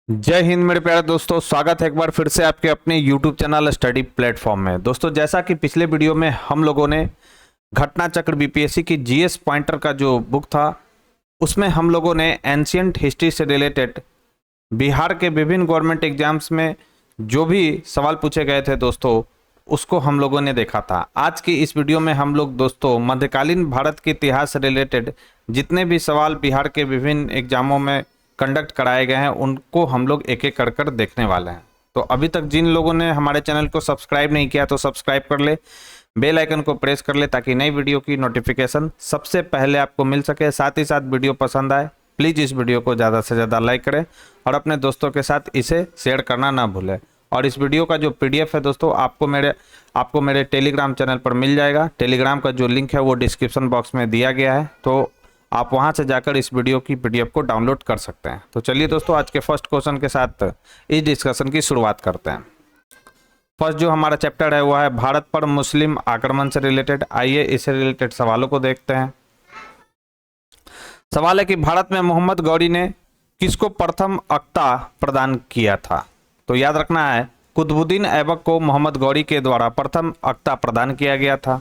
जय हिंद मेरे प्यारे दोस्तों, स्वागत है एक बार फिर से आपके अपने YouTube चैनल स्टडी प्लेटफॉर्म में। दोस्तों, जैसा कि पिछले वीडियो में हम लोगों ने घटना चक्र बीपीएससी की जीएस पॉइंटर का जो बुक था उसमें हम लोगों ने एंशियंट हिस्ट्री से रिलेटेड बिहार के विभिन्न गवर्नमेंट एग्जाम्स में जो भी सवाल पूछे गए थे दोस्तों उसको हम लोगों ने देखा था। आज की इस वीडियो में हम लोग दोस्तों मध्यकालीन भारत के इतिहास से रिलेटेड जितने भी सवाल बिहार के विभिन्न एग्जामों में कंडक्ट कराए गए हैं उनको हम लोग एक एक कर देखने वाले हैं। तो अभी तक जिन लोगों ने हमारे चैनल को सब्सक्राइब नहीं किया तो सब्सक्राइब कर ले, बेल आइकन को प्रेस कर ले ताकि नई वीडियो की नोटिफिकेशन सबसे पहले आपको मिल सके। साथ ही साथ वीडियो पसंद आए प्लीज़ इस वीडियो को ज़्यादा से ज़्यादा लाइक करें और अपने दोस्तों के साथ इसे शेयर करना ना भूलें। और इस वीडियो का जो पीडीएफ है दोस्तों आपको मेरे टेलीग्राम चैनल पर मिल जाएगा। टेलीग्राम का जो लिंक है वो डिस्क्रिप्शन बॉक्स में दिया गया है, तो आप वहां से जाकर इस वीडियो की पीडीएफ को डाउनलोड कर सकते हैं। तो चलिए दोस्तों, आज के फर्स्ट क्वेश्चन के साथ इस डिस्कशन की शुरुआत करते हैं। फर्स्ट जो हमारा चैप्टर है वो है भारत पर मुस्लिम आक्रमण से रिलेटेड। आइए इससे रिलेटेड सवालों को देखते हैं। सवाल है कि भारत में मोहम्मद गौरी ने किसको प्रथम अक्ता प्रदान किया था। तो याद रखना है कुतुबुद्दीन ऐबक को मोहम्मद गौरी के द्वारा प्रथम अक्ता प्रदान किया गया था।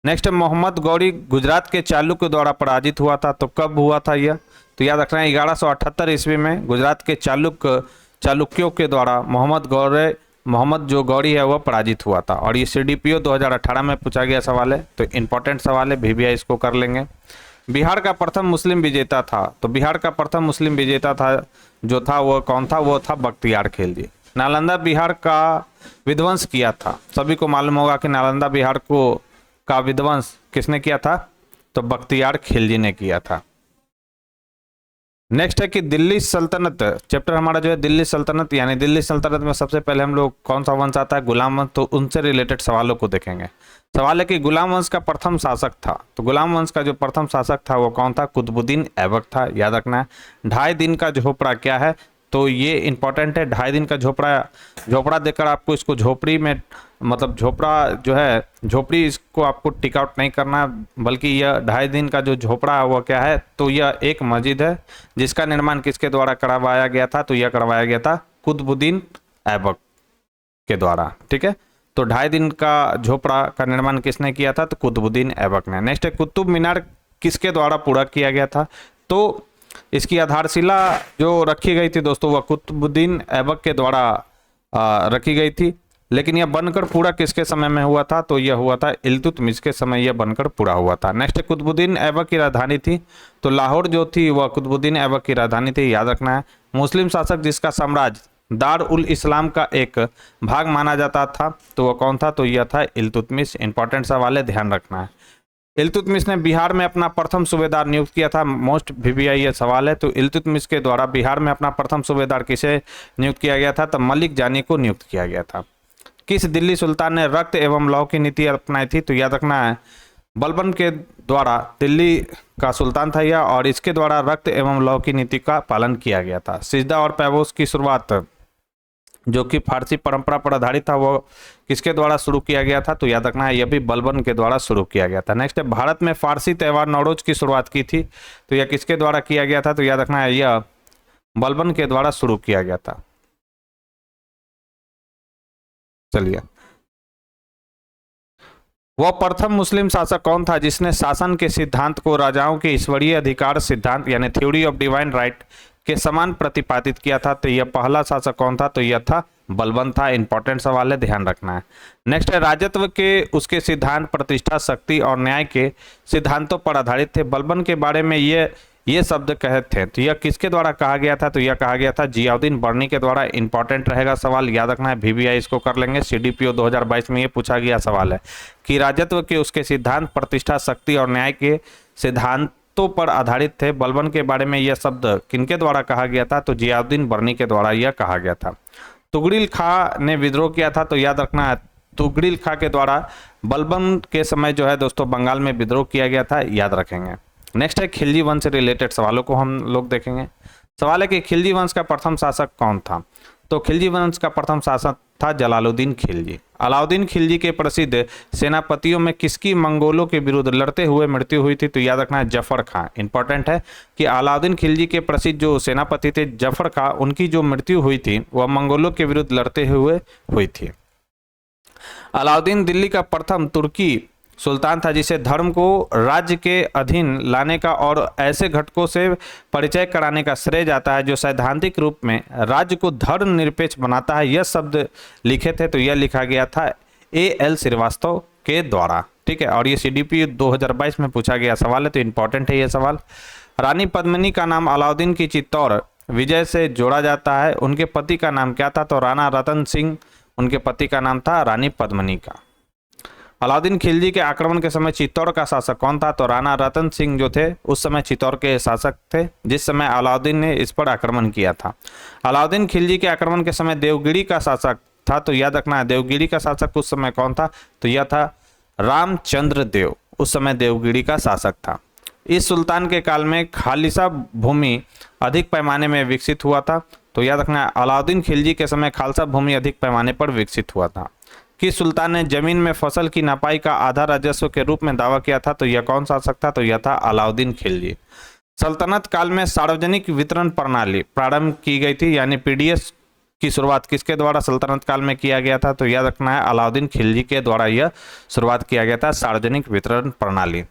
नेक्स्ट, मोहम्मद गौरी गुजरात के चालुक्य द्वारा पराजित हुआ था। तो कब हुआ था यह? तो याद रखना है 1178 ईस्वी में गुजरात के चालुक्यों के द्वारा मोहम्मद जो गौरी है वह पराजित हुआ था। और ये सीडीपीओ 2018 में पूछा गया सवाल है, तो इंपॉर्टेंट सवाल है, वीवीआई इसको कर लेंगे। बिहार का प्रथम मुस्लिम विजेता था। तो बिहार का प्रथम मुस्लिम विजेता था जो था वह कौन था? वो था बख्तियार खिलजी। नालंदा बिहार का विध्वंस किया था। सभी को मालूम होगा कि नालंदा बिहार का विध्वंस किसने किया था? तो बख्तियार खिलजी ने किया था। नेक्स्ट है कि दिल्ली सल्तनत, चैप्टर हमारा जो है दिल्ली सल्तनत, यानी दिल्ली सल्तनत में सबसे पहले हम लोग कौन सा वंश आता है? गुलाम वंश। तो उनसे रिलेटेड सवालों को देखेंगे। सवाल है कि गुलाम वंश का प्रथम शासक था। तो गुलाम वंश का जो प्रथम शासक था वो कौन था? कुतुबुद्दीन ऐबक था। याद रखना है। 2.5 दिन का झोपड़ा क्या है? तो ये इंपॉर्टेंट है। 2.5 दिन का झोपड़ा देकर आपको इसको झोपड़ी में, मतलब झोपड़ा जो है झोपड़ी, इसको आपको टिक आउट नहीं करना, बल्कि यह 2.5 दिन का जो झोपड़ा है वह क्या है? तो यह एक मस्जिद है जिसका निर्माण किसके द्वारा करवाया गया था? तो यह करवाया गया था कुतुबुद्दीन ऐबक के द्वारा। ठीक है, तो 2.5 दिन का झोपड़ा का निर्माण किसने किया था? तो कुतुबुद्दीन ऐबक ने। नेक्स्ट है कुतुब मीनार किसके द्वारा पूरा किया गया था? तो इसकी आधारशिला जो रखी गई थी दोस्तों वह कुतुबुद्दीन ऐबक के द्वारा रखी गई थी, लेकिन यह बनकर पूरा किसके समय में हुआ था? तो यह हुआ था इल्तुतमिश के समय यह बनकर पूरा हुआ था। नेक्स्ट, कुतुबुद्दीन ऐबक की राजधानी थी। तो लाहौर जो थी वह कुतुबुद्दीन ऐबक की राजधानी थी। याद रखना है। मुस्लिम शासक जिसका साम्राज्य दार उल इस्लाम का एक भाग माना जाता था तो वह कौन था? तो यह था इल्तुतमिश। इंपॉर्टेंट सवाल है, ध्यान रखना है। इल्तुतमिश ने बिहार में अपना प्रथम सूबेदार नियुक्त किया था। मोस्ट वीवीआई ये सवाल है। तो इल्तुतमिश के द्वारा बिहार में अपना प्रथम सूबेदार किसे नियुक्त किया गया था? तो मलिक जानी को नियुक्त किया गया था। किस दिल्ली सुल्तान ने रक्त एवं लौ की नीति अपनाई थी? तो याद रखना है बलबन के द्वारा दिल्ली का सुल्तान था यह, और इसके द्वारा रक्त एवं लौ की नीति का पालन किया गया था। सिजदा और पैबोस की शुरुआत जो कि फारसी परंपरा पर आधारित था वो किसके द्वारा शुरू किया गया था? तो याद रखना है यह भी बलबन के द्वारा शुरू किया गया था। नेक्स्ट है भारत में फारसी त्यौहार नौरोज की शुरुआत की थी। तो यह किसके द्वारा किया गया था? तो याद रखना है यह बलबन के द्वारा शुरू किया गया था। चलिए, वह प्रथम मुस्लिम शासक कौन था जिसने शासन के सिद्धांत को राजाओं के ईश्वरीय अधिकार सिद्धांत यानी थ्योरी ऑफ डिवाइन राइट के समान प्रतिपादित किया था? तो यह पहला शासक कौन था? तो यह था बलबन था। इंपॉर्टेंट सवाल है, ध्यान रखना है। नेक्स्ट है राजत्व के उसके सिद्धांत प्रतिष्ठा, शक्ति और न्याय के सिद्धांतों पर आधारित थे। बलबन के बारे में ये शब्द कहे थे तो यह किसके द्वारा कहा गया था? तो यह कहा गया था जियाउद्दीन बर्नी के द्वारा। इंपॉर्टेंट रहेगा सवाल, याद रखना है। वीवीआई इसको कर लेंगे। सीडीपीओ 2022 में ये पूछा गया सवाल है कि राजत्व के उसके सिद्धांत प्रतिष्ठा, शक्ति और न्याय के सिद्धांतों पर आधारित थे। बलबन के बारे में यह शब्द किनके द्वारा कहा गया था? तो जियाउद्दीन बर्नी के द्वारा यह कहा गया था। तुगरिल खां ने विद्रोह किया था। तो याद रखना है तुगरिल खां के द्वारा बलबन के समय जो है दोस्तों बंगाल में विद्रोह किया गया था। याद रखेंगे। नेक्स्ट है खिलजी वंश से रिलेटेड सवालों को हम लोग देखेंगे। सवाल है कि खिलजी वंश का प्रथम शासक कौन था? तो खिलजी वंश का प्रथम शासक था जलालुद्दीन खिलजी। अलाउद्दीन खिलजी के प्रसिद्ध सेनापतियों में किसकी मंगोलों के विरुद्ध लड़ते हुए मृत्यु हुई थी? तो याद रखना है जफर खां। इंपॉर्टेंट है कि अलाउद्दीन खिलजी के प्रसिद्ध जो सेनापति थे जफर खां, उनकी जो मृत्यु हुई थी वह मंगोलों के विरुद्ध लड़ते हुए हुई थी। अलाउद्दीन दिल्ली का प्रथम तुर्की सुल्तान था जिसे धर्म को राज्य के अधीन लाने का और ऐसे घटकों से परिचय कराने का श्रेय जाता है जो सैद्धांतिक रूप में राज्य को धर्मनिरपेक्ष बनाता है। यह शब्द लिखे थे तो यह लिखा गया था A.L. श्रीवास्तव के द्वारा। ठीक है, और ये CDP 2022 में पूछा गया सवाल है, तो इंपॉर्टेंट है ये सवाल। रानी पद्मिनी का नाम अलाउद्दीन की चित्तौड़ विजय से जोड़ा जाता है। उनके पति का नाम क्या था? तो राणा रतन सिंह उनके पति का नाम था रानी पद्मिनी का। अलाउद्दीन खिलजी के आक्रमण के समय चित्तौड़ का शासक कौन था? तो राणा रतन सिंह जो थे उस समय चित्तौड़ के शासक थे जिस समय अलाउद्दीन ने इस पर आक्रमण किया था। अलाउद्दीन खिलजी के आक्रमण के समय देवगिरी का शासक था, तो याद रखना है देवगिरी का शासक उस समय कौन था? तो यह था रामचंद्र देव, उस समय देवगिरी का शासक था। इस सुल्तान के काल में खालिसा भूमि अधिक पैमाने में विकसित हुआ था, तो याद रखना अलाउद्दीन खिलजी के समय खालसा भूमि अधिक पैमाने पर विकसित हुआ था। किस सुल्तान ने जमीन में फसल की नपाई का आधा राजस्व के रूप में दावा किया था? तो यह कौन शासक था? तो यह था अलाउद्दीन खिलजी। सल्तनत काल में सार्वजनिक वितरण प्रणाली प्रारंभ की गई थी, यानी PDS की शुरुआत किसके द्वारा सल्तनत काल में किया गया था? तो याद रखना है अलाउद्दीन खिलजी के द्वारा यह शुरुआत किया गया था, सार्वजनिक वितरण प्रणाली।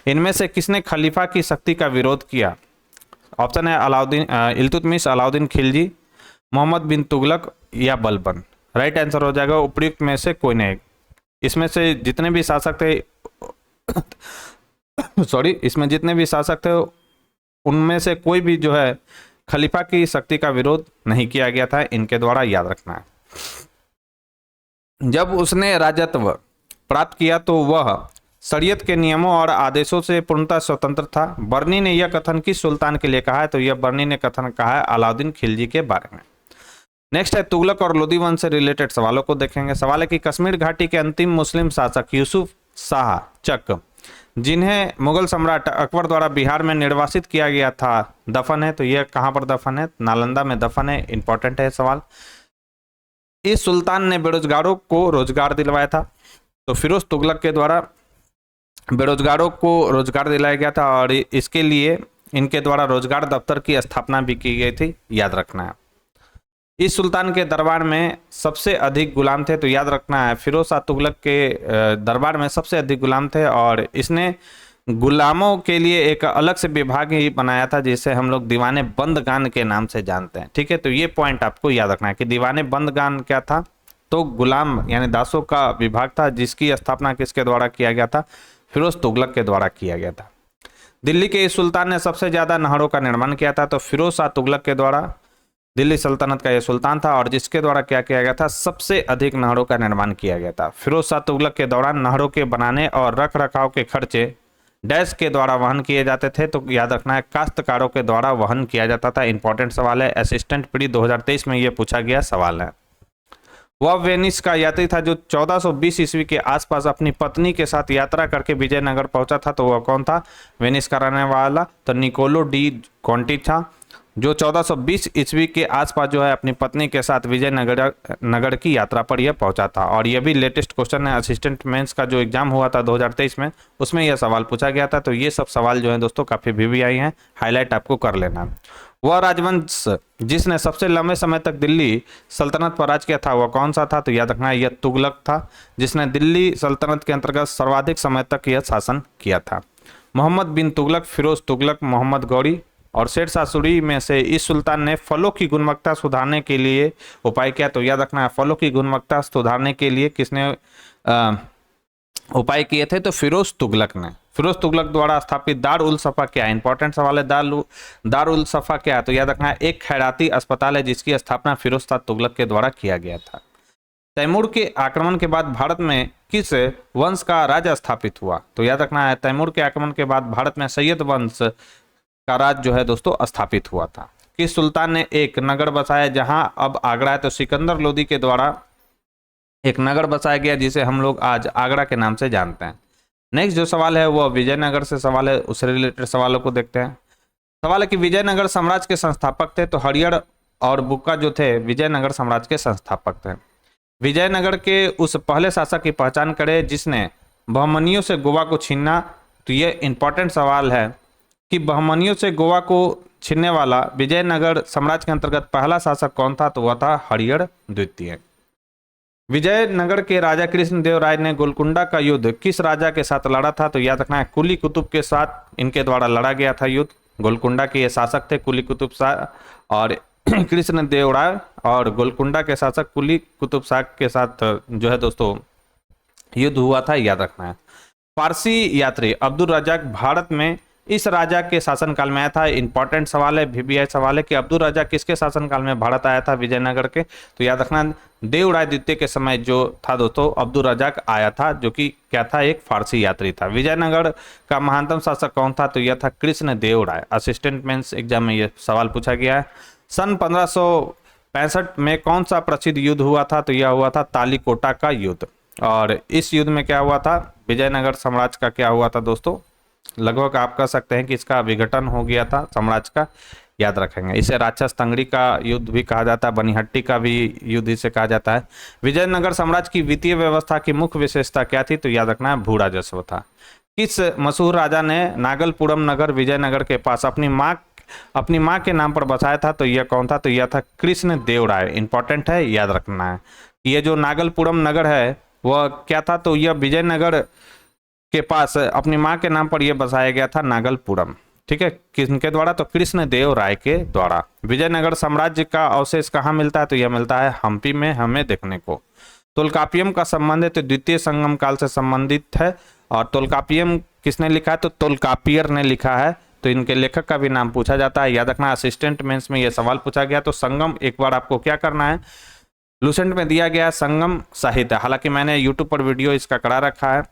इनमें से किसने खलीफा की शक्ति का विरोध किया? ऑप्शन है इल्तुतमिश, अलाउद्दीन खिलजी, मोहम्मद बिन तुगलक या बलबन। राइट आंसर हो जाएगा उपयुक्त में से कोई नहीं। इसमें से जितने भी शासक थे इसमें जितने भी शासक थे उनमें से कोई भी जो है खलीफा की शक्ति का विरोध नहीं किया गया था इनके द्वारा, याद रखना है। जब उसने राजत्व प्राप्त किया तो वह शरीयत के नियमों और आदेशों से पूर्णतः स्वतंत्र था। बर्नी ने यह कथन किस सुल्तान के लिए कहा है? तो यह बर्नी ने कथन कहा है अलाउद्दीन खिलजी के बारे में। नेक्स्ट है तुगलक और लोदी वंश से रिलेटेड सवालों को देखेंगे। सवाल है कि कश्मीर घाटी के अंतिम मुस्लिम शासक यूसुफ शाह चक, जिन्हें मुगल सम्राट अकबर द्वारा बिहार में निर्वासित किया गया था, दफन है। तो यह कहां पर दफन है? नालंदा में दफन है। इंपॉर्टेंट है सवाल। इस सुल्तान ने बेरोजगारों को रोजगार दिलवाया था, तो फिरोज तुगलक के द्वारा बेरोजगारों को रोजगार दिलाया गया था और इसके लिए इनके द्वारा रोजगार दफ्तर की स्थापना भी की गई थी, याद रखना है। इस सुल्तान के दरबार में सबसे अधिक गुलाम थे, तो याद रखना है फिरोज शाह तुगलक के दरबार में सबसे अधिक गुलाम थे और इसने गुलामों के लिए एक अलग से विभाग ही बनाया था जिसे हम लोग दीवाने बंदगान के नाम से जानते हैं। ठीक है, तो ये पॉइंट आपको याद रखना है कि दीवाने बंदगान क्या था? तो गुलाम यानी दासों का विभाग था जिसकी स्थापना किसके द्वारा किया गया था? फिरोज तुगलक के द्वारा किया गया था। दिल्ली के इस सुल्तान ने सबसे ज्यादा नहरों का निर्माण किया था, तो फिरोज शाह तुगलक के द्वारा दिल्ली सल्तनत का यह सुल्तान था और जिसके द्वारा क्या किया गया था? सबसे अधिक नहरों का निर्माण किया गया था। फिरोज शाह तुगलक के दौरान नहरों के बनाने और रख रखाव के खर्चे डैश के द्वारा वहन किए जाते थे, तो याद रखना है काश्तकारों के द्वारा वहन किया जाता था। इंपॉर्टेंट सवाल है, असिस्टेंट प्री 2023 में यह पूछा गया सवाल है। वह वेनिस का यात्री था जो 1420 ईस्वी के आसपास अपनी पत्नी के साथ यात्रा करके विजयनगर पहुंचा था, तो वह कौन था? वेनिस का रहने वाला तो निकोलो डी कॉन्टी था, जो 1420 ईस्वी के आसपास जो है अपनी पत्नी के साथ विजयनगर की यात्रा पर यह पहुंचा था। और यह भी लेटेस्ट क्वेश्चन है, असिस्टेंट मेंस का जो एग्जाम हुआ था 2023 में उसमें यह सवाल पूछा गया था। तो ये सब सवाल जो है दोस्तों काफी VVI हैं, हाईलाइट आपको कर लेना। वह राजवंश जिसने सबसे लंबे समय तक दिल्ली सल्तनत पर राज किया था वह कौन सा था? तो याद रखना यह तुगलक था जिसने दिल्ली सल्तनत के अंतर्गत सर्वाधिक समय तक यह शासन किया था। मोहम्मद बिन तुगलक, फिरोज तुगलक, मोहम्मद गौरी और शेर शाह सूरी में से इस सुल्तान ने फलों की गुणवत्ता सुधारने के लिए उपाय किया, तो याद रखना है फलों की गुणवत्ता सुधारने के लिए किसने उपाय किए थे? तो फिरोज तुगलक ने। फिरोज तुगलक द्वारा स्थापित दार उल सफा क्या है? इंपॉर्टेंट सवाल है, दार उल सफा क्या है? तो याद रखना है एक खैराती अस्पताल है जिसकी स्थापना फिरोज शाह तुगलक के द्वारा किया गया था। तैमूर के आक्रमण के बाद भारत में किस वंश का राजा स्थापित हुआ? तो याद रखना है तैमूर के आक्रमण के बाद भारत में सैयद वंश का राज जो है दोस्तों स्थापित हुआ था। किस सुल्तान ने एक नगर बसाया जहां अब आगरा है? तो सिकंदर लोदी के द्वारा एक नगर बसाया गया जिसे हम लोग आज आगरा के नाम से जानते हैं। नेक्स्ट जो सवाल है वो विजयनगर से सवाल है, उससे रिलेटेड सवालों को देखते हैं। सवाल है कि विजयनगर साम्राज्य के संस्थापक थे, तो हरिहर और बुक्का जो थे विजयनगर साम्राज्य के संस्थापक थे। विजयनगर के उस पहले शासक की पहचान करें जिसने बहमनियों से गोवा को छीना। तो ये इंपॉर्टेंट सवाल है कि बहमनियों से गोवा को छीनने वाला विजयनगर साम्राज्य के अंतर्गत पहला शासक कौन था, तो वह था हरिहर द्वितीय। विजयनगर के राजा कृष्णदेव राय ने गोलकुंडा का युद्ध किस राजा के साथ लड़ा था, तो याद रखना है कुली कुतुब के साथ इनके द्वारा लड़ा गया था युद्ध। गोलकुंडा के ये शासक थे कुली कुतुब शाह, और कृष्णदेव राय और गोलकुंडा के शासक कुली कुतुब शाह के साथ जो है दोस्तों युद्ध हुआ था, याद रखना है। फारसी यात्री अब्दुल रजाक भारत में इस राजा के शासनकाल में आया था। इंपॉर्टेंट सवाल है, VBI सवाल है कि अब्दुल रजाक किसके शासनकाल में भारत आया था विजयनगर के, तो याद रखना देवराय द्वितीय के समय जो था दोस्तों अब्दुल रजाक आया था, जो कि क्या था, एक फारसी यात्री था। विजयनगर का महानतम शासक कौन था, तो यह था कृष्णदेव राय। असिस्टेंट मेंस एग्जाम में यह सवाल पूछा गया है। सन 1565 में कौन सा प्रसिद्ध युद्ध हुआ था, तो यह हुआ था तालीकोटा का युद्ध। और इस युद्ध में क्या हुआ था, विजयनगर साम्राज्य का क्या हुआ था दोस्तों, लगभग आप कह सकते हैं कि इसका विघटन हो गया था साम्राज्य का, याद रखेंगे। इसे राक्षस तंगड़ी का युद्ध भी कहा जाता है, बनिहट्टी का भी युद्ध इसे कहा जाता है। विजयनगर साम्राज्य की वित्तीय व्यवस्था की मुख्य विशेषता क्या थी, तो याद रखना है भू राजस्व था। किस मशहूर राजा ने नागलपुरम नगर विजयनगर के पास अपनी माँ के नाम पर बसाया था, तो यह कौन था, तो यह था कृष्णदेव राय। इंपॉर्टेंट है, याद रखना है। ये जो नागलपुरम नगर है वह क्या था, तो यह विजयनगर के पास अपनी माँ के नाम पर यह बसाया गया था नागलपुरम। ठीक है, किसके द्वारा, तो कृष्णदेव राय के द्वारा। विजयनगर साम्राज्य का अवशेष कहाँ मिलता है, तो यह मिलता है हम्पी में हमें देखने को। तोलकापियम का संबंध है तो द्वितीय संगम काल से संबंधित है। और तोलकापियम किसने लिखा है, तो तोलकापियर ने लिखा है। तो इनके लेखक का भी नाम पूछा जाता है, याद रखना। असिस्टेंट मेंस में यह सवाल पूछा गया। तो संगम एक बार आपको क्या करना है, लूसेंट में दिया गया संगम साहित्य, हालांकि मैंने यूट्यूब पर वीडियो इसका करा रखा है।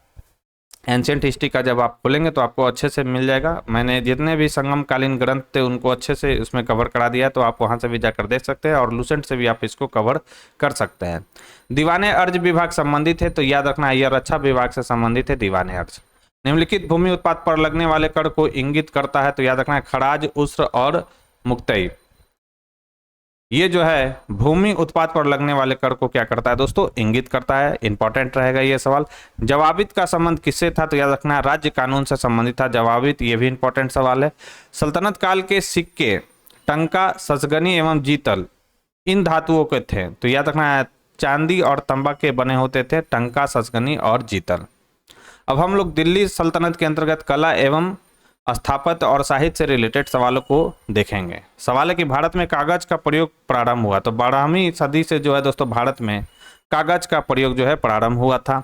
एंशिएंट हिस्ट्री का जब आप खोलेंगे तो आपको अच्छे से मिल जाएगा। मैंने जितने भी संगमकालीन ग्रंथ थे उनको अच्छे से उसमें कवर करा दिया है, तो आप वहां से भी जाकर देख सकते हैं, और लूसेंट से भी आप इसको कवर कर सकते हैं। दीवाने अर्ज विभाग संबंधित है, तो याद रखना यह रक्षा विभाग से संबंधित है दीवाने अर्ज। निम्नलिखित भूमि उत्पाद पर लगने वाले कर को इंगित करता है, तो याद रखना खराज, उस्र और मुक्तई। ये जो है भूमि उत्पाद पर लगने वाले कर को क्या करता है दोस्तों, इंगित करता है। इंपॉर्टेंट रहेगा ये सवाल। जवाबित का संबंध किससे था, तो याद रखना राज्य कानून से संबंधित था जवाबित, ये भी इंपॉर्टेंट सवाल है। सल्तनत काल के सिक्के टंका, ससगनी एवं जीतल इन धातुओं के थे, तो याद रखना चांदी और तांबा के बने होते थे टंका, ससगनी और जीतल। अब हम लोग दिल्ली सल्तनत के अंतर्गत कला एवं स्थापत्य और साहित्य से रिलेटेड सवालों को देखेंगे। सवाल है कि भारत में कागज का प्रयोग प्रारंभ हुआ, तो 12वीं सदी से जो है दोस्तों भारत में कागज का प्रयोग जो है प्रारंभ हुआ था।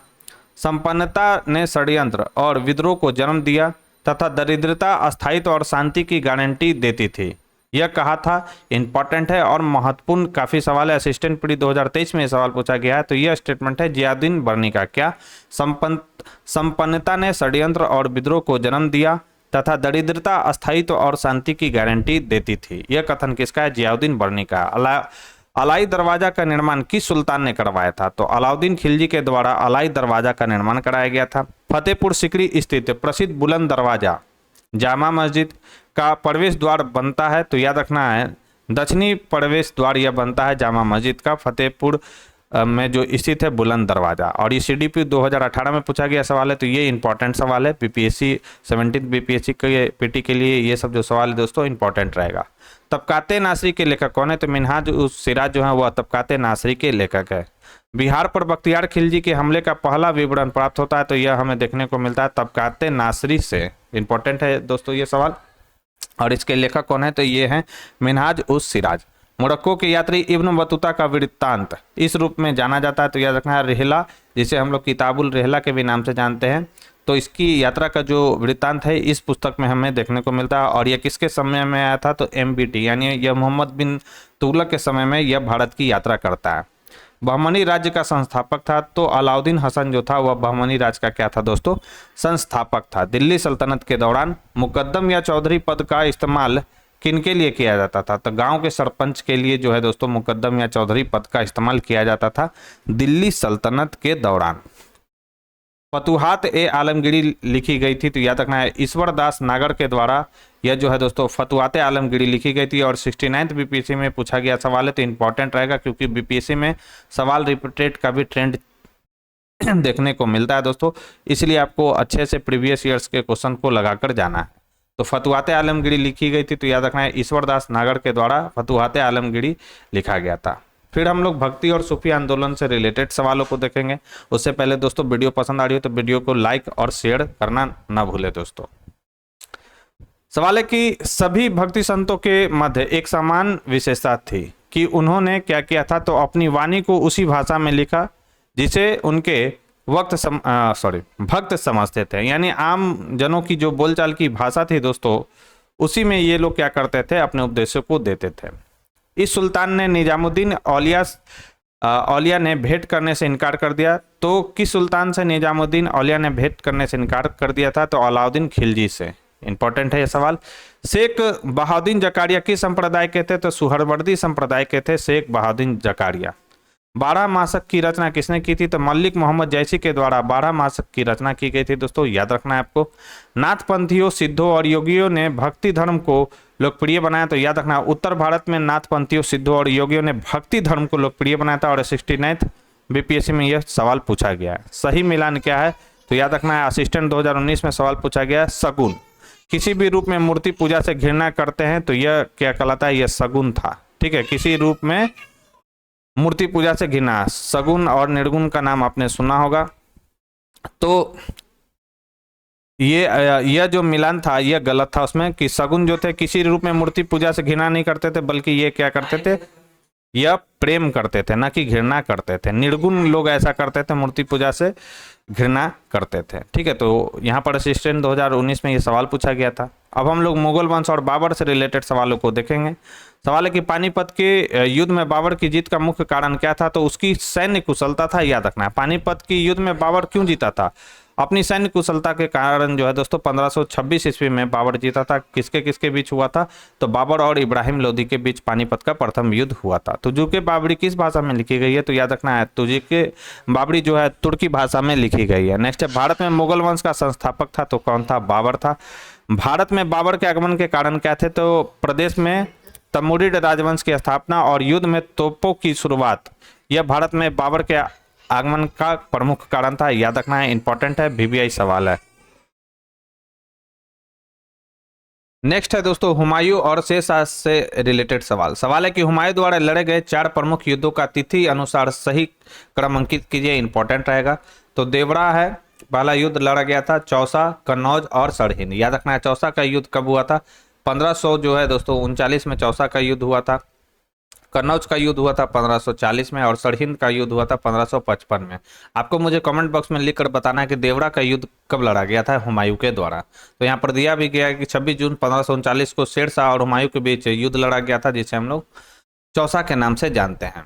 संपन्नता ने षड्यंत्र और विद्रोह को जन्म दिया तथा दरिद्रता अस्थायित्व और शांति की गारंटी देती थी, यह कहा था। इंपॉर्टेंट है और महत्वपूर्ण काफी सवाल है। असिस्टेंट पीडी 2023 में सवाल पूछा गया है, तो यह स्टेटमेंट है जियाउद्दीन बर्नी का। क्या, संपन्नता ने षड्यंत्र और विद्रोह को जन्म दिया तथा दरिद्रता अस्थायित्व और शांति की गारंटी देती थी, यह कथन किसका है, जियाउद्दीन बर्नी का। अलाई दरवाजा का निर्माण किस सुल्तान ने करवाया था, तो अलाउद्दीन खिलजी के द्वारा अलाई दरवाजा का निर्माण कराया गया था। फतेहपुर सिकरी स्थित प्रसिद्ध बुलंद दरवाजा जामा मस्जिद का प्रवेश द्वार बनता है, तो याद रखना है दक्षिणी प्रवेश द्वार यह बनता है जामा मस्जिद का, फतेहपुर में जो स्थित है बुलंद दरवाजा। और ये CDP 2018 में पूछा गया सवाल है, तो ये इंपॉर्टेंट सवाल है। PPSC 17 BPSC के PT के लिए ये सब जो सवाल है दोस्तों इंपॉर्टेंट रहेगा। तबकाते नासरी के लेखक कौन है, तो मिनहाज उस सिराज जो है वह तबकाते नासरी के लेखक है। बिहार पर बख्तियार खिलजी के हमले का पहला विवरण प्राप्त होता है, तो यह हमें देखने को मिलता है तबकाते नासरी से। इंपॉर्टेंट है दोस्तों ये सवाल। और इसके लेखक कौन है, तो ये हैं मिनहाज उस सिराज। मोरक्को के यात्री इब्न बतूता का वृत्तांत इस रूप में जाना जाता है, तो याद रखना है रिहला, जिसे हम लोग किताबुल रिहला के भी नाम से जानते हैं। तो इसकी यात्रा का जो वृत्तांत है इस पुस्तक में हमें देखने को मिलता है। और यह किसके समय में आया था, तो MBT यानी यह मोहम्मद बिन तुगलक के समय में यह भारत की यात्रा करता है। बहमनी राज्य का संस्थापक था, तो अलाउद्दीन हसन जो था वह बहमनी राज्य का क्या था दोस्तों, संस्थापक था। दिल्ली सल्तनत के दौरान मुकद्दम या चौधरी पद का इस्तेमाल किनके लिए किया जाता था, तो गांव के सरपंच के लिए जो है दोस्तों मुकद्दम या चौधरी पद का इस्तेमाल किया जाता था दिल्ली सल्तनत के दौरान। फतुहात ए आलमगीरी लिखी गई थी, तो याद रखना है ईश्वर दास नागर के द्वारा यह जो है दोस्तों फतुहात ए आलमगीरी लिखी गई थी। और 69th बीपीएससी में पूछा गया सवाल है, तो इंपॉर्टेंट रहेगा क्योंकि बीपीएससी में सवाल रिपीटेड का भी ट्रेंड देखने को मिलता है दोस्तों, इसलिए आपको अच्छे से प्रीवियस ईयर्स के क्वेश्चन को लगाकर जाना है। तो फतुहात ए आलमगीरी लिखी गई थी, तो याद रखना है ईश्वर दास नागर के द्वारा फतुहात ए आलमगीरी लिखा गया था। फिर हम लोग भक्ति और सूफी आंदोलन से रिलेटेड सवालों को देखेंगे। उससे पहले दोस्तों वीडियो पसंद आ रही हो तो वीडियो को लाइक और शेयर करना ना भूले दोस्तों। सवाल है कि सभी भक्ति संतों के मध्य एक समान विशेषता थी कि उन्होंने क्या किया था, तो अपनी वाणी को उसी भाषा में लिखा जिसे उनके भक्त समझते थे। यानी आम जनों की जो बोलचाल की भाषा थी दोस्तों, उसी में ये लोग क्या करते थे, अपने उपदेशों को देते थे। इस सुल्तान ने निजामुद्दीन औलिया ने भेंट करने से इनकार कर दिया। तो किस सुल्तान से निजामुद्दीन औलिया ने भेंट करने से इनकार कर दिया था, तो अलाउद्दीन खिलजी से। इंपॉर्टेंट है ये सवाल। शेख बहाउद्दीन जकारिया किस संप्रदाय के थे, तो सुहरवर्दी संप्रदाय के थे शेख बहाउद्दीन जकारिया। 12 मासक की रचना किसने की थी, तो मलिक मोहम्मद जैसी के द्वारा 12 मासक की रचना की गई थी दोस्तों, याद रखना है आपको। नाथपंथियों, सिद्धों और योगियों ने भक्ति धर्म को लोकप्रिय बनाया, तो याद रखना उत्तर भारत में नाथपंथियों, सिद्धों और योगियों ने भक्ति धर्म को लोकप्रिय बनाया था। और 69th बीपीएससी में यह सवाल पूछा गया है। सही मिलान क्या है, तो याद रखना है असिस्टेंट 2019 में सवाल पूछा गया है सगुन। किसी भी रूप में मूर्ति पूजा से घृणा करते हैं, तो यह क्या कहलाता है, यह सगुन था। ठीक है, किसी रूप में मूर्ति पूजा से घृणा। सगुन और निर्गुण का नाम आपने सुना होगा। तो ये जो मिलान था यह गलत था उसमें, कि सगुन जो थे किसी रूप में मूर्ति पूजा से घृणा नहीं करते थे, बल्कि ये क्या करते थे, यह प्रेम करते थे, ना कि घृणा करते थे। निर्गुण लोग ऐसा करते थे, मूर्ति पूजा से घृणा करते थे। ठीक है, तो यहाँ पर असिस्टेंट 2019 में ये सवाल पूछा गया था। अब हम लोग मुगल वंश और बाबर से रिलेटेड सवालों को देखेंगे। सवाल है कि पानीपत के युद्ध में बाबर की जीत का मुख्य कारण क्या था, तो उसकी सैन्य कुशलता था। याद रखना है पानीपत की युद्ध में बाबर क्यों जीता था, अपनी सैन्य कुशलता के कारण जो है दोस्तों 1526 ईस्वी में बाबर जीता था। किसके किसके बीच हुआ था, तो बाबर और इब्राहिम लोदी के बीच पानीपत का प्रथम युद्ध हुआ था। तुजुके बाबरी किस भाषा में लिखी गई है, तो याद रखना है तुजुके बाबरी जो है तुर्की भाषा में लिखी गई है। नेक्स्ट है भारत में मुगल वंश का संस्थापक था, तो कौन था, बाबर था। भारत में बाबर के आगमन के कारण क्या थे, तो प्रदेश में तमुरिड राजवंश की स्थापना और युद्ध में तोपों की शुरुआत, यह भारत में बाबर के आगमन का प्रमुख कारण था। याद रखना है, इंपॉर्टेंट है, वीवीआई सवाल है। नेक्स्ट है दोस्तों हुमायूं और शेरशाह से रिलेटेड सवाल है कि हुमायूं द्वारा लड़े गए 4 प्रमुख युद्धों का तिथि अनुसार सही क्रम अंकित कीजिए। इंपॉर्टेंट रहेगा। तो देवरा है, पहला युद्ध लड़ा गया था, चौसा, कन्नौज और सरहिंद। याद रखना है चौसा का युद्ध कब हुआ था, 1500 जो है दोस्तों 39 में चौसा का युद्ध हुआ था। कन्नौज का युद्ध हुआ था 1540 में और सरहिंद का युद्ध हुआ था 1555 में। आपको मुझे कमेंट बॉक्स में लिखकर बताना है कि देवरा का युद्ध कब लड़ा गया था हुमायूं के द्वारा। तो यहाँ पर दिया भी गया है कि 26 जून 1539 को शेरशाह और हुमायूं के बीच युद्ध लड़ा गया था, जिसे हम लोग चौसा के नाम से जानते हैं।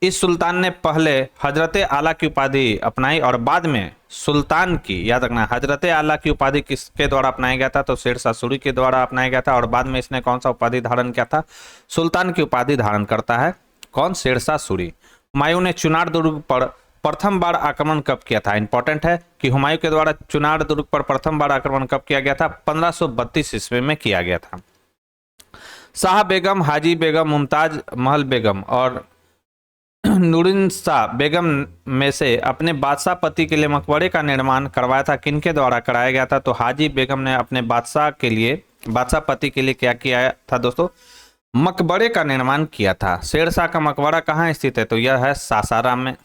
इस सुल्तान ने पहले हजरते आला की उपाधि अपनाई और बाद में सुल्तान की, याद रखना हजरते आला की उपाधि किसके द्वारा अपनाया गया था, तो शेरशाह सूरी के द्वारा अपनाया गया था। और बाद में इसने कौन सा उपाधि धारण किया था, सुल्तान की उपाधि धारण करता है कौन, शेरशाह सूरी। हुमायूं ने चुनार दुर्ग पर प्रथम बार आक्रमण कब किया था, इंपॉर्टेंट है कि हुमायूं के द्वारा चुनार दुर्ग पर प्रथम बार आक्रमण कब किया गया था, 1532 ईस्वी में किया गया था। शाह बेगम, हाजी बेगम, मुमताज महल बेगम और नूरिन शाह बेगम में से अपने बादशाह पति के लिए मकबरे का निर्माण करवाया था, किनके द्वारा कराया गया था, तो हाजी बेगम ने अपने बादशाह पति के लिए क्या किया था दोस्तों, मकबरे का निर्माण किया था। शेरशाह का मकबरा कहाँ स्थित है, तो यह है सासाराम में।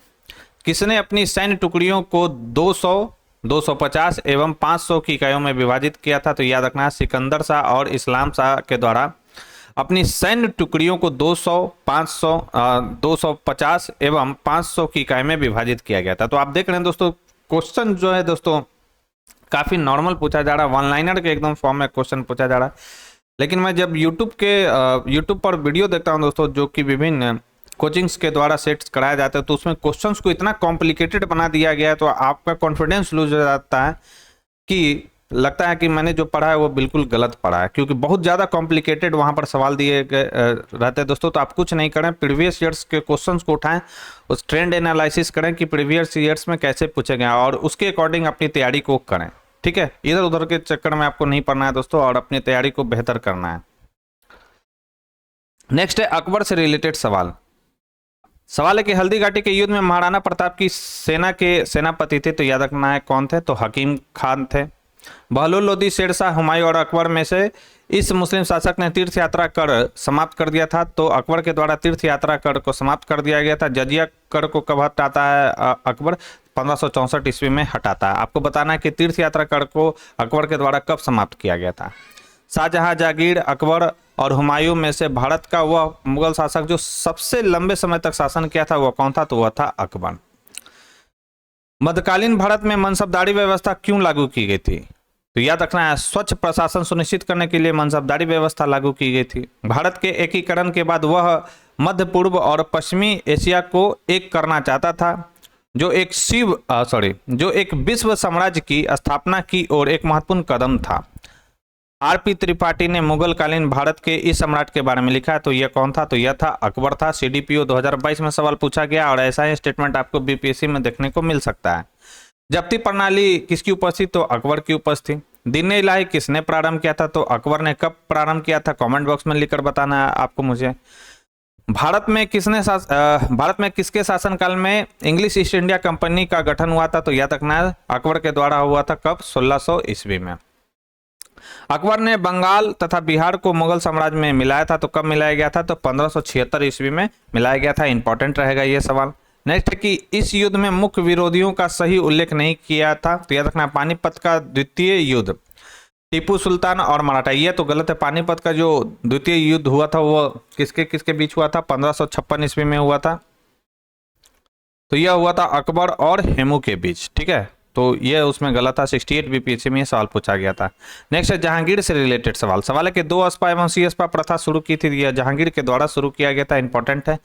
किसने अपनी सैन्य टुकड़ियों को 200, 250 एवं 500 की इकाइयों में विभाजित किया था, तो याद रखना सिकंदर शाह और इस्लाम शाह के द्वारा अपनी सैन्य टुकड़ियों को 200, 500, 250 एवं 500 की इकाई में विभाजित किया गया था। तो आप देख रहे हैं दोस्तों क्वेश्चन जो है दोस्तों काफी नॉर्मल पूछा जा रहा है, वन लाइनर के एकदम फॉर्म में क्वेश्चन पूछा जा रहा है। लेकिन मैं जब यूट्यूब पर वीडियो देखता हूं दोस्तों, जो कि विभिन्न कोचिंग्स के द्वारा सेट्स कराया जाता है, तो उसमें क्वेश्चंस को इतना कॉम्प्लिकेटेड बना दिया गया है, तो आपका कॉन्फिडेंस लूज हो जाता है कि लगता है कि मैंने जो पढ़ा है वो बिल्कुल गलत पढ़ा है, क्योंकि बहुत ज़्यादा कॉम्प्लिकेटेड वहाँ पर सवाल दिए गए रहते हैं दोस्तों। तो आप कुछ नहीं करें, प्रीवियस ईयर्स के क्वेश्चंस को उठाएं, उस ट्रेंड एनालिसिस करें कि प्रीवियस ईयर्स में कैसे पूछे गए और उसके अकॉर्डिंग अपनी तैयारी को करें। ठीक है, इधर उधर के चक्कर में आपको नहीं पढ़ना है दोस्तों, और अपनी तैयारी को बेहतर करना है। नेक्स्ट है अकबर से रिलेटेड सवाल। सवाल है कि हल्दी घाटी के युद्ध में महाराणा प्रताप की सेना के सेनापति थे, तो याद रखना है कौन थे, तो हकीम खान थे। बहलोल लोदी, शेरशाह, हुमायूं और अकबर में से इस मुस्लिम शासक ने तीर्थ यात्रा कर समाप्त कर दिया था, तो अकबर के द्वारा तीर्थ यात्रा कर को समाप्त कर दिया गया था। जजिया कर को कब हटाता है अकबर, 1564 ईस्वी में हटाता है। आपको बताना है कि तीर्थ यात्रा कर को अकबर के द्वारा कब समाप्त किया गया था। शाहजहां, जागीर, अकबर और हुमायूं में से भारत का वह मुगल शासक जो सबसे लंबे समय तक शासन किया था वह कौन था, तो वह था अकबर। मध्यकालीन भारत में मनसबदारी व्यवस्था क्यों लागू की गई थी, तो याद रखना है स्वच्छ प्रशासन सुनिश्चित करने के लिए मनसबदारी व्यवस्था लागू की गई थी। भारत के एकीकरण के बाद वह मध्य पूर्व और पश्चिमी एशिया को एक करना चाहता था, जो एक विश्व साम्राज्य की स्थापना की ओर एक महत्वपूर्ण कदम था। आरपी त्रिपाठी ने मुगल कालीन भारत के इस सम्राट के बारे में लिखा, तो यह कौन था, तो यह था अकबर था। सीडीपीओ 2022 में सवाल पूछा गया और ऐसा ही स्टेटमेंट आपको बीपीएससी में देखने को मिल सकता है। जब्ती प्रणाली किसकी उपज थी, तो अकबर की उपज थी। दीन इलाही किसने प्रारंभ किया था, तो अकबर ने। कब प्रारंभ किया था, कमेंट बॉक्स में लिखकर बताना है आपको मुझे। भारत में किसके शासनकाल में इंग्लिश ईस्ट इंडिया कंपनी का गठन हुआ था, तो याद रखना है अकबर के द्वारा हुआ था। कब, 1600 ईस्वी में। अकबर ने बंगाल तथा बिहार को मुगल साम्राज्य में मिलाया था, तो कब मिलाया गया था, तो 1576 ईस्वी में मिलाया गया था। इंपॉर्टेंट रहेगा ये सवाल। नेक्स्ट है कि इस युद्ध में मुख्य विरोधियों का सही उल्लेख नहीं किया था, तो याद रखना पानीपत का द्वितीय युद्ध, टीपू सुल्तान और मराठा। ये तो गलत है। पानीपत का जो द्वितीय युद्ध हुआ था वो किसके किसके बीच हुआ था, 1556 ईस्वी में हुआ था, तो यह हुआ था अकबर और हेमू के बीच। ठीक है, तो ये उसमें गलत था। 68 बीपीएससी में सवाल पूछा गया था। नेक्स्ट है जहांगीर से रिलेटेड सवाल। सवाल है कि 2 अस्पा एवं सी अस्पा प्रथा शुरू की थी, यह जहांगीर के द्वारा शुरू किया गया था। इंपॉर्टेंट है।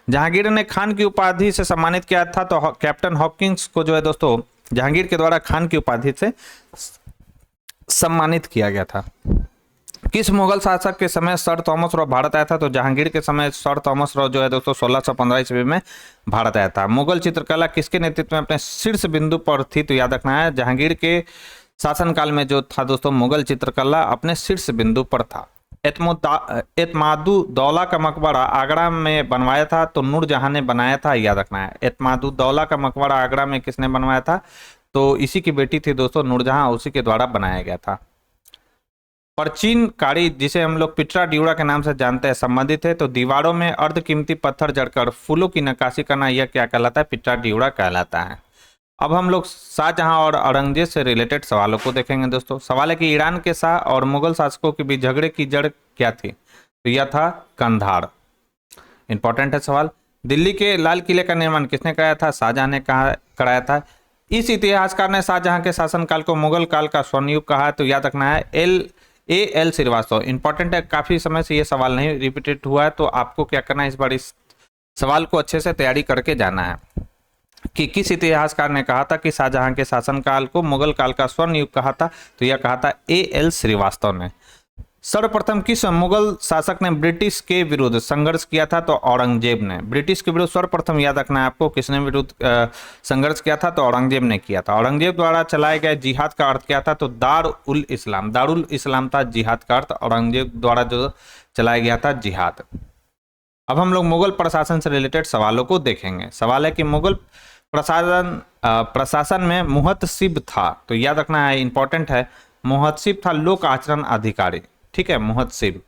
जहांगीर ने खान की उपाधि से सम्मानित किया था, तो कैप्टन हॉकिंस को जो है दोस्तों जहांगीर के द्वारा खान की उपाधि से सम्मानित किया गया था। किस मुगल शासक के समय सर थॉमस रॉ भारत आया था, तो जहांगीर के समय सर थॉमस रॉ जो है दोस्तों 1615 ईस्वी में भारत आया था। मुगल चित्रकला किसके नेतृत्व में अपने शीर्ष बिंदु पर थी, तो याद रखना है जहांगीर के शासनकाल में जो था दोस्तों मुगल चित्रकला अपने शीर्ष बिंदु पर था। एतमादुद्दौला का मकबरा आगरा में बनवाया था, तो नूरजहां ने बनाया था। याद रखना है एतमादुद्दौला का मकबरा आगरा में किसने बनवाया था, तो इसी की बेटी थी दोस्तों नूरजहां, उसी के द्वारा बनाया गया था। प्राचीन काड़ी जिसे हम लोग पिटरा ड्यूरा के नाम से जानते हैं संबंधित है, तो दीवारों में अर्धकीमती पत्थर जड़कर फूलों की नक्काशी करना यह क्या कहलाता है, पिटरा ड्यूरा कहलाता है। अब हम लोग शाहजहां और औरंगजेब से रिलेटेड सवालों को देखेंगे दोस्तों। सवाल है कि ईरान के शाह और मुगल शासकों के बीच झगड़े की जड़ क्या थी, तो यह था कंधार। इंपॉर्टेंट है सवाल। दिल्ली के लाल किले का निर्माण किसने कराया था, शाहजहां ने कराया था। इस इतिहासकार ने शाहजहां के शासनकाल को मुगल काल का स्वर्ण युग कहा है, तो याद रखना है एल श्रीवास्तव। इंपॉर्टेंट है, काफी समय से ये सवाल नहीं रिपीटेड हुआ है, तो आपको क्या करना है इस बार इस सवाल को अच्छे से तैयारी करके जाना है कि किस इतिहासकार ने कहा था कि शाहजहां के शासनकाल को मुगल काल का स्वर्ण युग कहा था, तो यह कहा था एल श्रीवास्तव ने। सर्वप्रथम किस मुगल शासक ने ब्रिटिश के विरुद्ध संघर्ष किया था, तो औरंगजेब ने। ब्रिटिश के विरुद्ध सर्वप्रथम याद रखना है आपको किसने विरुद्ध संघर्ष किया था, तो औरंगजेब ने किया था। औरंगजेब द्वारा चलाए गए जिहाद का अर्थ क्या था, तो दारुल इस्लाम था जिहाद का अर्थ, औरंगजेब द्वारा जो चलाया गया था जिहाद। अब हम लोग मुगल प्रशासन से रिलेटेड सवालों को देखेंगे। सवाल है कि मुगल प्रशासन में मुहतसिब था, तो याद रखना है इंपॉर्टेंट है, मुहतसिब था लोक आचरण अधिकारी। ठीक है, मुहतसिब।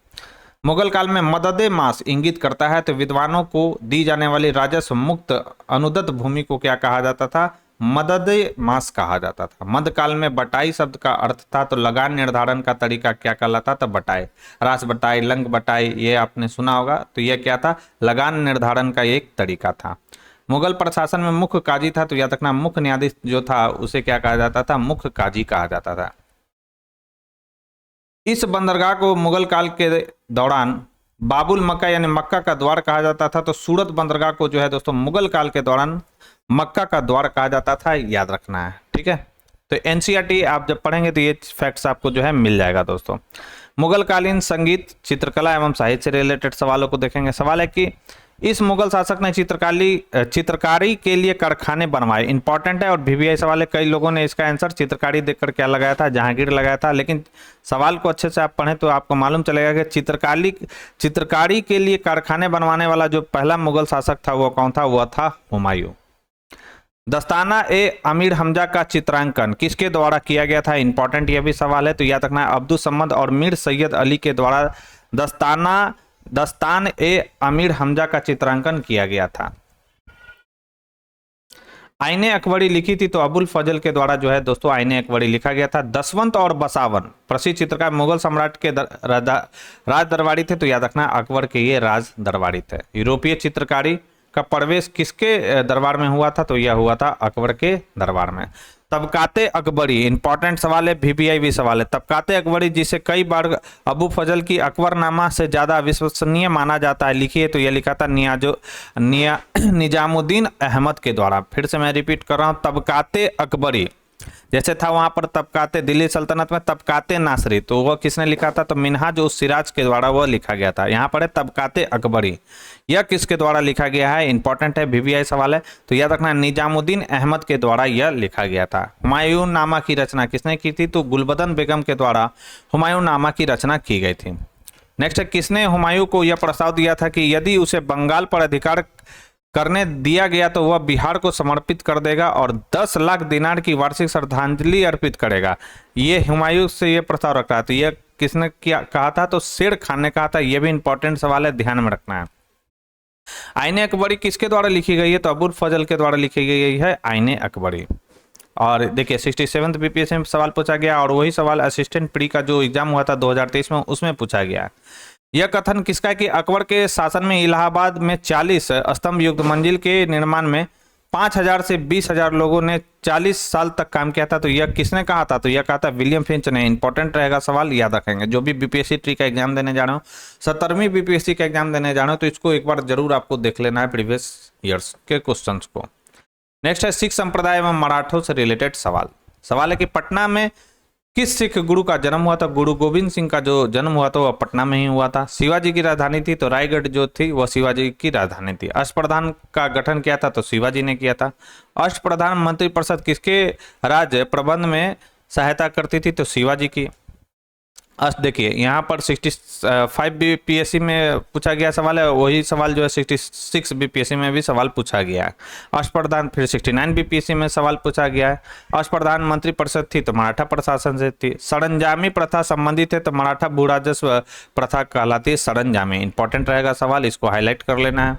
मुगल काल में मददे मास इंगित करता है, तो विद्वानों को दी जाने वाली राजस्व मुक्त अनुदत्त भूमि को क्या कहा जाता था, मददे मास कहा जाता था। मध्यकाल में बटाई शब्द का अर्थ था, तो लगान निर्धारण का तरीका क्या कहलाता था, बटाई। रास बटाई, लंग बटाई, ये आपने सुना होगा, तो यह क्या था, लगान निर्धारण का एक तरीका था। मुगल प्रशासन में मुख्य काजी था, तो याद रखना मुख्य न्यायाधीश जो था उसे क्या कहा जाता था, मुख्य काजी कहा जाता था। इस बंदरगाह को मुगल काल के दौरान बाबुल मक्का यानी मक्का का द्वार कहा जाता था, तो सूरत बंदरगाह को जो है दोस्तों मुगल काल के दौरान मक्का का द्वार कहा जाता था, याद रखना है। ठीक है, तो एनसीईआरटी आप जब पढ़ेंगे तो ये फैक्ट्स आपको जो है मिल जाएगा दोस्तों। मुगल कालीन संगीत, चित्रकला एवं साहित्य से रिलेटेड सवालों को देखेंगे। सवाल है कि इस मुगल शासक ने चित्रकारी के लिए कारखाने बनवाए, इंपॉर्टेंट है और वीवीआई सवाल है। कई लोगों ने इसका आंसर चित्रकारी देखकर क्या लगाया था, जहांगीर लगाया था, लेकिन सवाल को अच्छे से आप पढ़ें तो आपको मालूम चलेगा कि चित्रकारी के लिए कारखाने बनवाने वाला जो पहला मुगल शासक था वो कौन था, वह था हुमायूं। दस्ताना ए अमीर हमजा का चित्रांकन किसके द्वारा किया गया था, इंपॉर्टेंट यह भी सवाल है, तो याद रखना है अब्दुल समद और मीर सैयद अली के द्वारा दस्तान ए अमीर हमजा का चित्रांकन किया गया था। आईने अकबरी लिखी थी तो अबुल फजल के द्वारा जो है दोस्तों आईने अकबरी लिखा गया था। दसवंत और बसावन प्रसिद्ध चित्रकार मुगल सम्राट के राज दरबारी थे, तो याद रखना अकबर के ये राज दरबारी थे। यूरोपीय चित्रकारी का प्रवेश किसके दरबार में हुआ था, तो यह हुआ था अकबर के दरबार में। तबकाते अकबरी इंपॉर्टेंट सवाल है, वीवीआई भी सवाल है। तबकाते अकबरी जिसे कई बार अबू फजल की अकबरनामा से ज्यादा विश्वसनीय माना जाता है, लिखिए तो यह लिखा था निजामुद्दीन अहमद के द्वारा। फिर से मैं रिपीट कर रहा हूं, तबकाते अकबरी जैसे था वहां पर तबकाते दिल्ली सल्तनत में तबकाते नासरी, तो वह किसने लिखा था, तो मिन्हाज उस सिराज के द्वारा वह लिखा गया था। यहाँ पर है तबकाते अकबरी, यह किसके द्वारा लिखा गया है, इंपॉर्टेंट है, वीवीआई सवाल है, तो याद रखना निजामुद्दीन अहमद के द्वारा यह लिखा गया था। हुमायूं नामा की रचना किसने की थी, तो गुलबदन बेगम के द्वारा हुमायूं नामा की रचना की गई थी। नेक्स्ट है, किसने हुमायूं को यह प्रस्ताव दिया था कि यदि उसे बंगाल पर अधिकार करने दिया गया तो वह बिहार को समर्पित कर देगा और 10 लाख दिनार की वार्षिक श्रद्धांजलि अर्पित करेगा। ये हुमायूं से ये प्रस्ताव रखा है, तो यह किसने क्या कहा था, तो शेर खान ने कहा था। यह भी इंपॉर्टेंट सवाल है, ध्यान में रखना है। आईने अकबरी किसके द्वारा लिखी गई है, तो अबुल फजल के द्वारा लिखी गई है आईने अकबरी। और देखिए 67th बीपीएससी में सवाल पूछा गया और वही सवाल असिस्टेंट प्री का जो एग्जाम हुआ था 2023 में उसमें पूछा गया। यह कथन किसका है कि अकबर के शासन में इलाहाबाद में 40 स्तंभ युक्त मंजिल के निर्माण में 5000 से 20000 लोगों ने 40 साल तक काम किया था, तो यह किसने कहा था, तो यह कहा था विलियम फिंच ने। इंपॉर्टेंट रहेगा सवाल, याद रखेंगे। जो भी बीपीएससी ट्री का एग्जाम देने जा रहे हो, 17वीं बीपीएससी का एग्जाम देने जा रहे हो, तो इसको एक बार जरूर आपको देख लेना है प्रीवियस ईयर्स के क्वेश्चन को। नेक्स्ट है सिख संप्रदाय एवं मराठों से रिलेटेड सवाल है कि पटना में किस सिख गुरु का जन्म हुआ था। गुरु गोविंद सिंह का जो जन्म हुआ था वह पटना में ही हुआ था। शिवाजी की राजधानी थी, तो रायगढ़ जो थी वह शिवाजी की राजधानी थी। अष्टप्रधान का गठन किया था, तो शिवाजी ने किया था। अष्टप्रधान मंत्रिपरिषद किसके राज्य प्रबंध में सहायता करती थी, तो शिवाजी की। देखिए यहाँ पर 65 बीपीएससी में पूछा गया सवाल है, वही सवाल जो है 66 बीपीएससी में भी सवाल पूछा गया है। अष्टप्रधान फिर 69 बीपीएससी में सवाल पूछा गया है। अष्टप्रधान मंत्रिपरिषद थी, तो मराठा प्रशासन से थी। सरंजामी प्रथा संबंधित है, तो मराठा भू राजस्व प्रथा कहलाती है सरंजामी। इंपॉर्टेंट रहेगा सवाल, इसको हाईलाइट कर लेना है।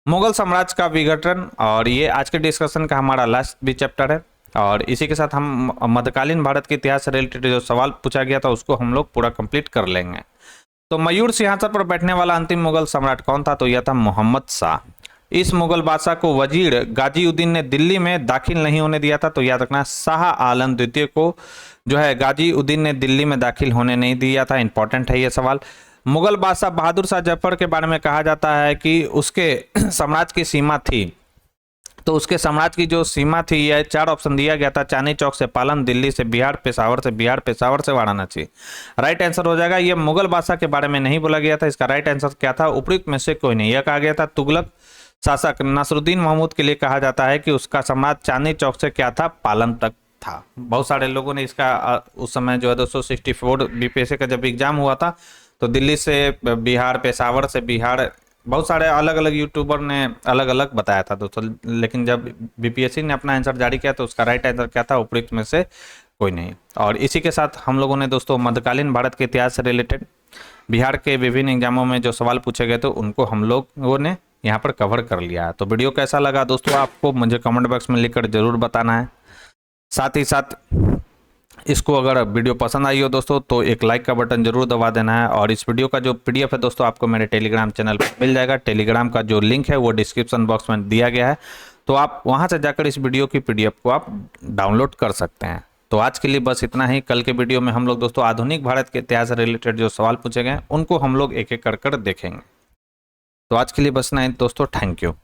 मुगल साम्राज्य का विघटन, और ये आज के डिस्कशन का हमारा लास्ट भी चैप्टर है। और इसी के साथ हम मध्यकालीन भारत के इतिहास से रिलेटेड जो सवाल पूछा गया था उसको हम लोग पूरा कंप्लीट कर लेंगे। तो मयूर सिंहासन पर बैठने वाला अंतिम मुगल सम्राट कौन था, तो यह था मोहम्मद शाह। इस मुगल बादशाह को वजीर गाजीउद्दीन ने दिल्ली में दाखिल नहीं होने दिया था, तो याद रखना शाह आलम द्वितीय को जो है गाजीउद्दीन ने दिल्ली में दाखिल होने नहीं दिया था। इंपॉर्टेंट है ये सवाल। मुगल बादशाह बहादुर शाह जफर के बारे में कहा जाता है कि उसके साम्राज्य की सीमा थी, तो उसके साम्राज्य की जो सीमा थी यह 4 ऑप्शन दिया गया था। चांदनी चौक से पालन, दिल्ली से बिहार, पेशावर से वाराणसी। राइट आंसर हो जाएगा। यह मुगल बादशाह के बारे में नहीं बोला गया था, इसका राइट आंसर क्या था, उपयुक्त में से कोई नहीं। यह कहा गया था तुगलक शासक नसरुद्दीन महमूद के लिए कहा जाता है कि उसका साम्राज्य चांदनी चौक से क्या था, पालन तक था। बहुत सारे लोगों ने इसका उस समय जो है 264 बीपीएससी का जब एग्जाम हुआ था तो दिल्ली से बिहार, पेशावर से बिहार, बहुत सारे अलग अलग यूट्यूबर ने अलग अलग बताया था दोस्तों। लेकिन जब बीपीएससी ने अपना आंसर जारी किया तो उसका राइट आंसर क्या था, उपयुक्त में से कोई नहीं। और इसी के साथ हम लोगों ने दोस्तों मध्यकालीन भारत के इतिहास से रिलेटेड बिहार के विभिन्न एग्जामों में जो सवाल पूछे गए थे उनको हम लोगों ने यहाँ पर कवर कर लिया है। तो वीडियो कैसा लगा दोस्तों आपको मुझे कमेंट बॉक्स में लिखकर जरूर बताना है। साथ ही साथ इसको अगर वीडियो पसंद आई हो दोस्तों तो एक लाइक का बटन जरूर दबा देना है। और इस वीडियो का जो पीडीएफ है दोस्तों आपको मेरे टेलीग्राम चैनल पर मिल जाएगा। टेलीग्राम का जो लिंक है वो डिस्क्रिप्शन बॉक्स में दिया गया है, तो आप वहां से जाकर इस वीडियो की पीडीएफ को आप डाउनलोड कर सकते हैं। तो आज के लिए बस इतना ही। कल के वीडियो में हम लोग दोस्तों आधुनिक भारत के इतिहास से रिलेटेड जो सवाल पूछे गए उनको हम लोग एक एक कर देखेंगे। तो आज के लिए बस इतना ही दोस्तों, थैंक यू।